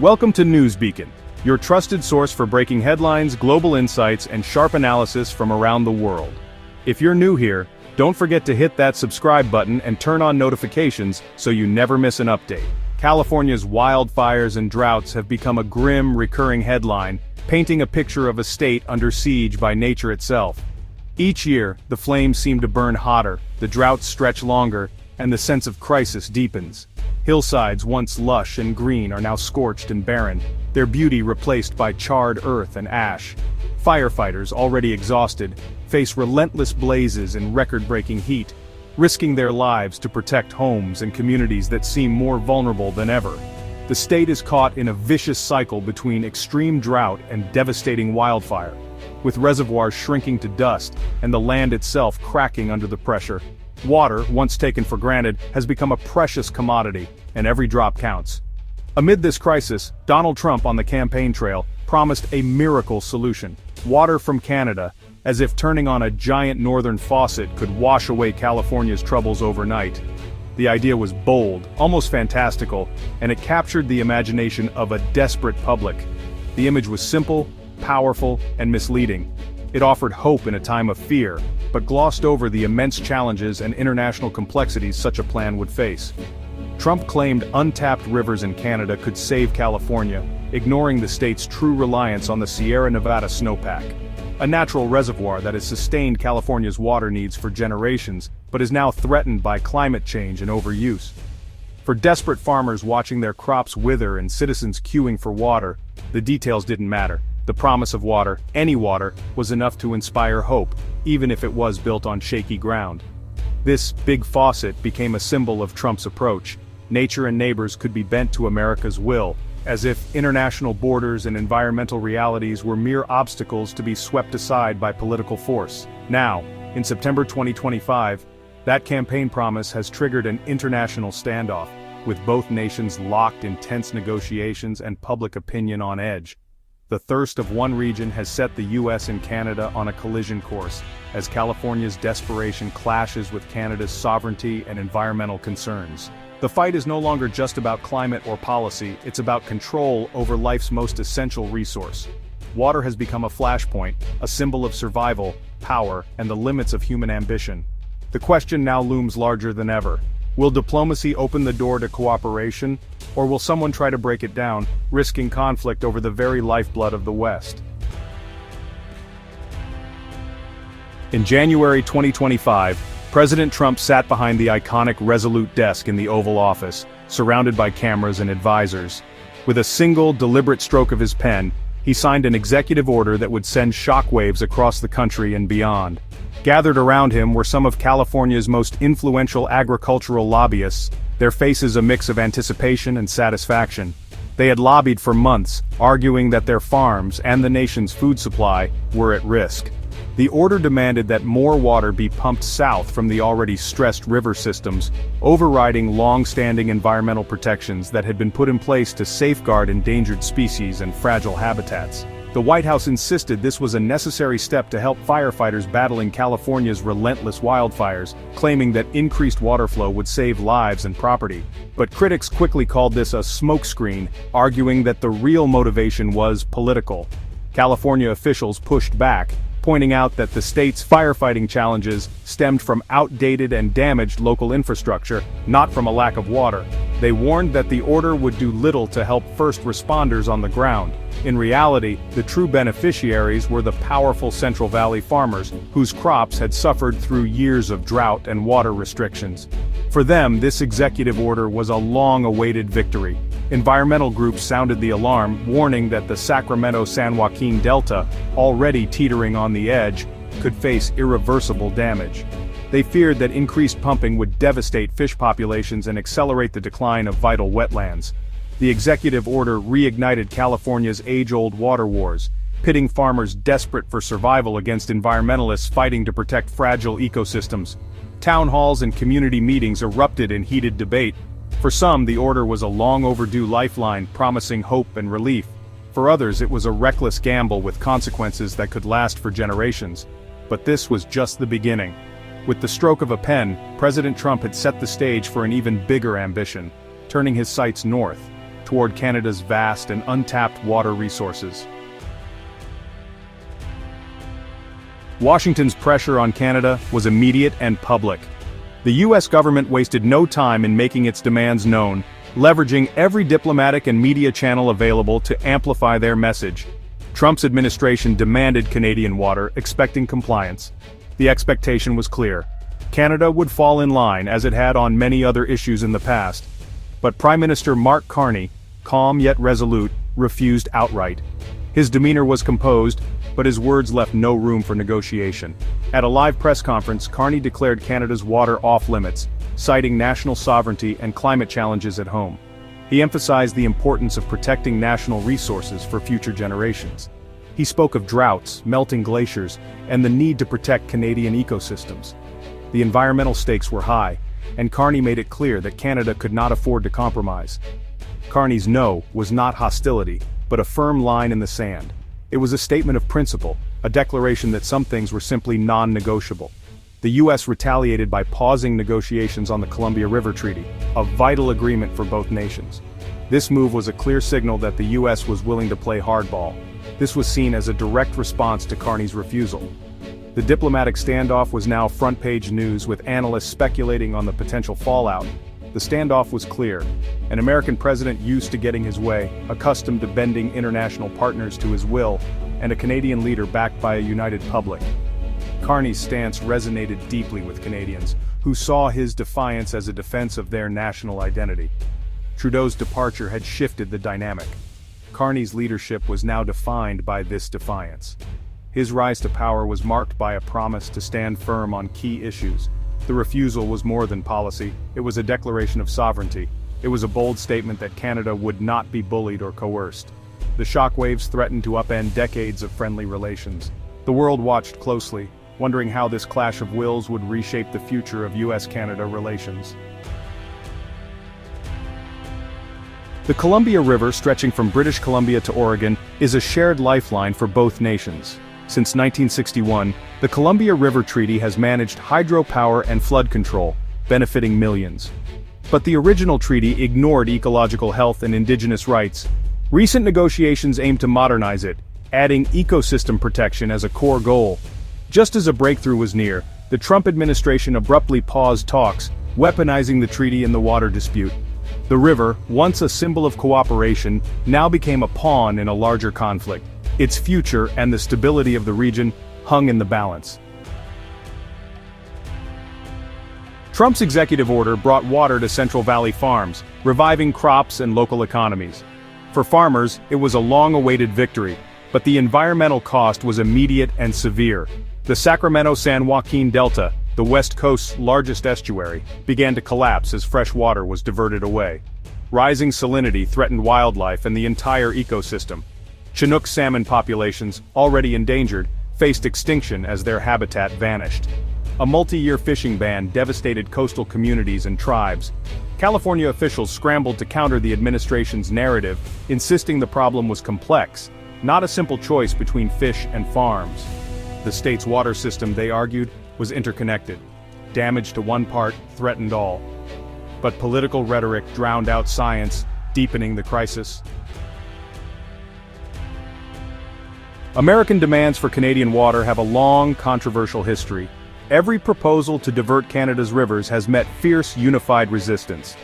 Welcome to News Beacon, your trusted source for breaking headlines, global insights, and sharp analysis from around the world. If you're new here, don't forget to hit that subscribe button and turn on notifications so you never miss an update. California's wildfires and droughts have become a grim, recurring headline, painting a picture of a state under siege by nature itself. Each year, the flames seem to burn hotter, the droughts stretch longer, and the sense of crisis deepens. Hillsides once lush and green are now scorched and barren, their beauty replaced by charred earth and ash. Firefighters, already exhausted, face relentless blazes and record-breaking heat, risking their lives to protect homes and communities that seem more vulnerable than ever. The state is caught in a vicious cycle between extreme drought and devastating wildfire, with reservoirs shrinking to dust and the land itself cracking under the pressure. Water, once taken for granted, has become a precious commodity, and every drop counts. Amid this crisis, Donald Trump on the campaign trail promised a miracle solution: water from Canada, as if turning on a giant northern faucet could wash away California's troubles overnight. The idea was bold, almost fantastical, and it captured the imagination of a desperate public. The image was simple, powerful, and misleading. It offered hope in a time of fear, but glossed over the immense challenges and international complexities such a plan would face. Trump claimed untapped rivers in Canada could save California, ignoring the state's true reliance on the Sierra Nevada snowpack, a natural reservoir that has sustained California's water needs for generations, but is now threatened by climate change and overuse. For desperate farmers watching their crops wither and citizens queuing for water, the details didn't matter. The promise of water, any water, was enough to inspire hope, even if it was built on shaky ground. This big faucet became a symbol of Trump's approach. Nature and neighbors could be bent to America's will, as if international borders and environmental realities were mere obstacles to be swept aside by political force. Now, in September 2025, that campaign promise has triggered an international standoff, with both nations locked in tense negotiations and public opinion on edge. The thirst of one region has set the U.S. and Canada on a collision course, as California's desperation clashes with Canada's sovereignty and environmental concerns. The fight is no longer just about climate or policy, it's about control over life's most essential resource. Water has become a flashpoint, a symbol of survival, power, and the limits of human ambition. The question now looms larger than ever. Will diplomacy open the door to cooperation, or will someone try to break it down, risking conflict over the very lifeblood of the West? In January 2025, President Trump sat behind the iconic Resolute desk in the Oval Office, surrounded by cameras and advisors. With a single, deliberate stroke of his pen, he signed an executive order that would send shockwaves across the country and beyond. Gathered around him were some of California's most influential agricultural lobbyists, their faces a mix of anticipation and satisfaction. They had lobbied for months, arguing that their farms and the nation's food supply were at risk. The order demanded that more water be pumped south from the already stressed river systems, overriding long-standing environmental protections that had been put in place to safeguard endangered species and fragile habitats. The White House insisted this was a necessary step to help firefighters battling California's relentless wildfires, claiming that increased water flow would save lives and property. But critics quickly called this a smokescreen, arguing that the real motivation was political. California officials pushed back, pointing out that the state's firefighting challenges stemmed from outdated and damaged local infrastructure, not from a lack of water. They warned that the order would do little to help first responders on the ground. In reality, the true beneficiaries were the powerful Central Valley farmers, whose crops had suffered through years of drought and water restrictions. For them, this executive order was a long-awaited victory. Environmental groups sounded the alarm, warning that the Sacramento-San Joaquin Delta, already teetering on the edge, could face irreversible damage. They feared that increased pumping would devastate fish populations and accelerate the decline of vital wetlands. The executive order reignited California's age-old water wars, pitting farmers desperate for survival against environmentalists fighting to protect fragile ecosystems. Town halls and community meetings erupted in heated debate. For some, the order was a long-overdue lifeline promising hope and relief. For others, it was a reckless gamble with consequences that could last for generations. But this was just the beginning. With the stroke of a pen, President Trump had set the stage for an even bigger ambition, turning his sights north. toward Canada's vast and untapped water resources. Washington's pressure on Canada was immediate and public. The U.S. government wasted no time in making its demands known, leveraging every diplomatic and media channel available to amplify their message. Trump's administration demanded Canadian water, expecting compliance. The expectation was clear. Canada would fall in line, as it had on many other issues in the past. But Prime Minister Mark Carney, calm yet resolute, refused outright. His demeanor was composed, but his words left no room for negotiation. At a live press conference, Carney declared Canada's water off-limits, citing national sovereignty and climate challenges at home. He emphasized the importance of protecting national resources for future generations. He spoke of droughts, melting glaciers, and the need to protect Canadian ecosystems. The environmental stakes were high, and Carney made it clear that Canada could not afford to compromise. Carney's no was not hostility, but a firm line in the sand. It was a statement of principle, a declaration that some things were simply non-negotiable. The U.S. retaliated by pausing negotiations on the Columbia River Treaty, a vital agreement for both nations. This move was a clear signal that the U.S. was willing to play hardball. This was seen as a direct response to Carney's refusal. The diplomatic standoff was now front-page news, with analysts speculating on the potential fallout. The standoff was clear: an American president used to getting his way, accustomed to bending international partners to his will, and a Canadian leader backed by a united public. Carney's stance resonated deeply with Canadians, who saw his defiance as a defense of their national identity. Trudeau's departure had shifted the dynamic. Carney's leadership was now defined by this defiance. His rise to power was marked by a promise to stand firm on key issues. The refusal was more than policy, it was a declaration of sovereignty. It was a bold statement that Canada would not be bullied or coerced. The shockwaves threatened to upend decades of friendly relations. The world watched closely, wondering how this clash of wills would reshape the future of U.S. Canada relations. The Columbia River, stretching from British Columbia to Oregon, is a shared lifeline for both nations. Since 1961, the Columbia River Treaty has managed hydropower and flood control, benefiting millions. But the original treaty ignored ecological health and indigenous rights. Recent negotiations aim to modernize it, adding ecosystem protection as a core goal. Just as a breakthrough was near, the Trump administration abruptly paused talks, weaponizing the treaty in the water dispute. The river, once a symbol of cooperation, now became a pawn in a larger conflict. Its future and the stability of the region hung in the balance. Trump's executive order brought water to Central Valley farms, reviving crops and local economies. For farmers, it was a long-awaited victory, but the environmental cost was immediate and severe. The Sacramento-San Joaquin Delta, the West Coast's largest estuary, began to collapse as fresh water was diverted away. Rising salinity threatened wildlife and the entire ecosystem. Chinook salmon populations, already endangered, faced extinction as their habitat vanished. A multi-year fishing ban devastated coastal communities and tribes. California officials scrambled to counter the administration's narrative, insisting the problem was complex, not a simple choice between fish and farms. The state's water system, they argued, was interconnected. Damage to one part threatened all. But political rhetoric drowned out science, deepening the crisis. American demands for Canadian water have a long, controversial history. Every proposal to divert Canada's rivers has met fierce, unified resistance.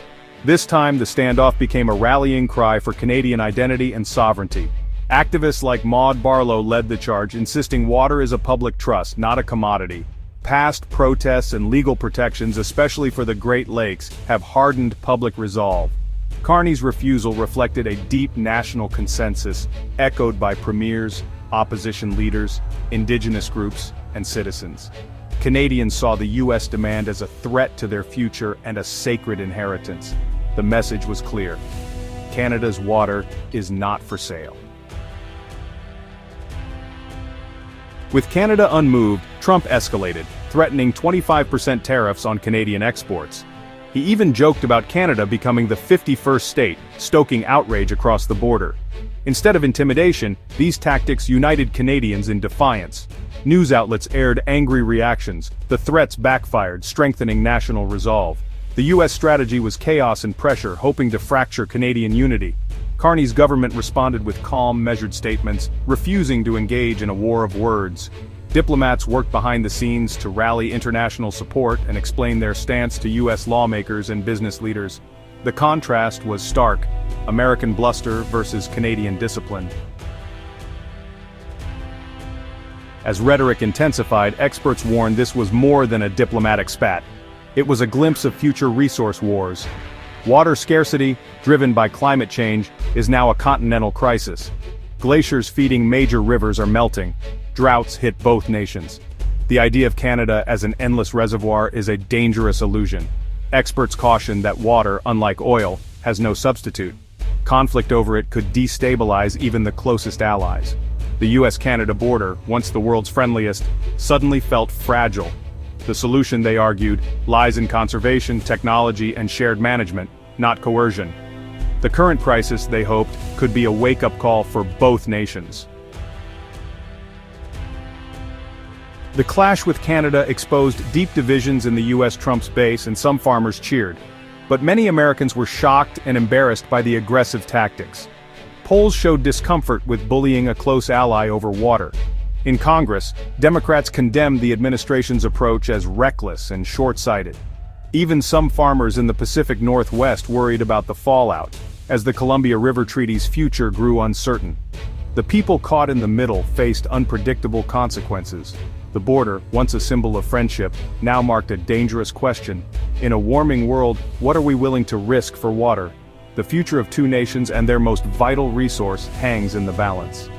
This time, the standoff became a rallying cry for Canadian identity and sovereignty. Activists like Maud Barlow led the charge, insisting water is a public trust, not a commodity. Past protests and legal protections, especially for the Great Lakes, have hardened public resolve. Carney's refusal reflected a deep national consensus, echoed by premiers, opposition leaders, indigenous groups, and citizens. Canadians saw the U.S. demand as a threat to their future and a sacred inheritance. The message was clear: Canada's water is not for sale. With Canada unmoved, Trump escalated, threatening 25% tariffs on Canadian exports. He even joked about Canada becoming the 51st state, stoking outrage across the border. Instead of intimidation, these tactics united Canadians in defiance. News outlets aired angry reactions. The threats backfired, strengthening national resolve. The U.S. strategy was chaos and pressure, hoping to fracture Canadian unity. Carney's government responded with calm, measured statements, refusing to engage in a war of words. Diplomats worked behind the scenes to rally international support and explain their stance to U.S. lawmakers and business leaders. The contrast was stark: American bluster versus Canadian discipline. As rhetoric intensified, experts warned this was more than a diplomatic spat. It was a glimpse of future resource wars. Water scarcity, driven by climate change, is now a continental crisis. Glaciers feeding major rivers are melting. Droughts hit both nations. The idea of Canada as an endless reservoir is a dangerous illusion. Experts caution that water, unlike oil, has no substitute. Conflict over it could destabilize even the closest allies. The U.S. Canada border, once the world's friendliest, suddenly felt fragile. The solution, they argued, lies in conservation, technology, and shared management, not coercion. The current crisis, they hoped, could be a wake-up call for both nations. The clash with Canada exposed deep divisions in the U.S. Trump's base, and some farmers cheered. But many Americans were shocked and embarrassed by the aggressive tactics. Polls showed discomfort with bullying a close ally over water. In Congress, Democrats condemned the administration's approach as reckless and short-sighted. Even some farmers in the Pacific Northwest worried about the fallout, as the Columbia River Treaty's future grew uncertain. The people caught in the middle faced unpredictable consequences. The border, once a symbol of friendship, now marked a dangerous question. In a warming world, what are we willing to risk for water? The future of two nations and their most vital resource hangs in the balance.